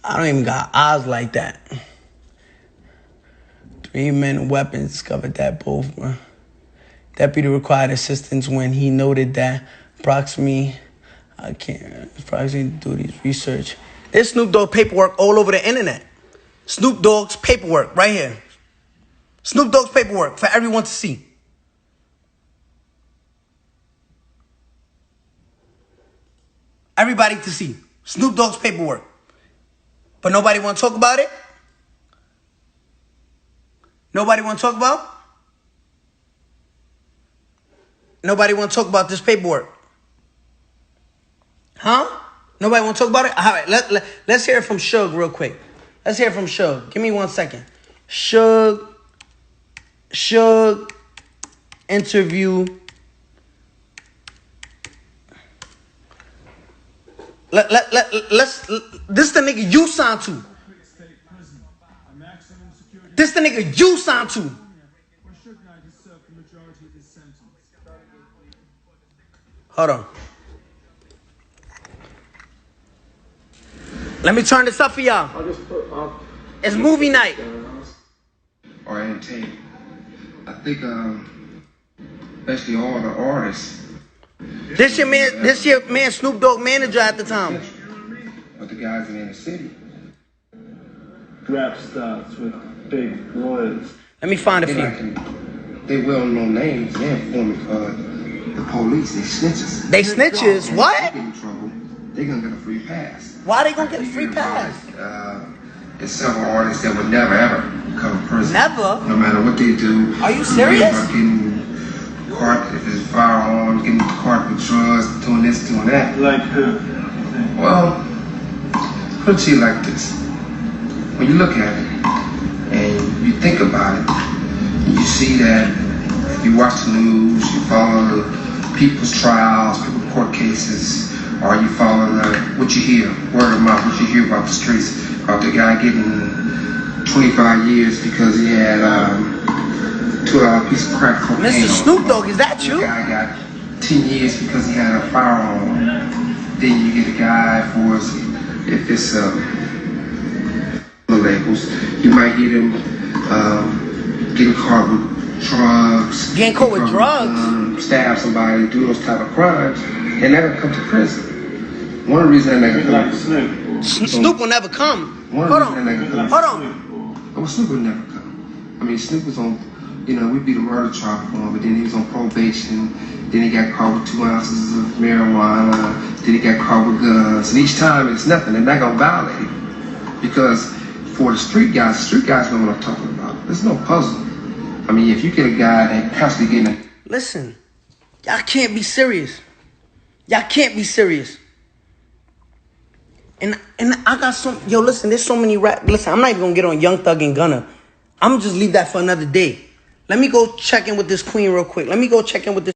I don't even got eyes like that. 3 men and weapons discovered that both deputy required assistance when he noted that approximately do these research. There's Snoop Dogg paperwork all over the internet. Snoop Dogg's paperwork right here. Snoop Dogg's paperwork for everyone to see. Everybody to see. Snoop Dogg's paperwork. But nobody want to talk about it? Nobody want to talk about? Nobody want to talk about this paperwork? Huh? Nobody want to talk about it? All right, let's hear it from Suge real quick. Let's hear it from Suge. Give me 1 second. Suge interview. Let's. This the nigga you signed to. This the nigga you signed to. Hold on. Let me turn this up for y'all. It's movie night. Or entertainment. I think, especially all the artists. This your man Snoop Dogg manager at the time. But the guys in the city. Rap stars with big royals. Let me find a few. They well-known names. They're informing the police. They snitches. They snitches? What? They get in trouble. They're gonna get a free pass. Why they gonna get a free pass? There's several artists that would never ever come to prison. Never? No matter what they do. Are you serious? Getting caught if it's firearms, getting caught with drugs, doing this, doing that. Like who? Well, put it to you like this. When you look at it and you think about it, you see that if you watch the news, you follow people's trials, people's court cases, or you follow what you hear, word of mouth, what you hear about the streets, about the guy getting 25 years because he had $2 piece of crack cocaine. Mr. Snoop Dogg, is that you? The guy got 10 years because he had a firearm. Then you get a guy for if it's labels, you might get him getting caught with drugs. Getting caught with drugs? Stab somebody, do those type of crimes, and never come to prison. One of the reasons that nigga Like Snoop. Snoop will never come. Hold on. Well, Snoop will never come. I mean, Snoop was on, we beat a murder trial for him, but then he was on probation. Then he got caught with 2 ounces of marijuana. Then he got caught with guns. And each time it's nothing. They're not gonna violate it because for the street guys know what I'm talking about. There's no puzzle. I mean, if you get a guy that constantly getting Listen, y'all can't be serious. Y'all can't be serious. And I got listen, there's so many listen, I'm not even gonna get on Young Thug and Gunna. I'm gonna just leave that for another day. Let me go check in with this queen real quick. Let me go check in with this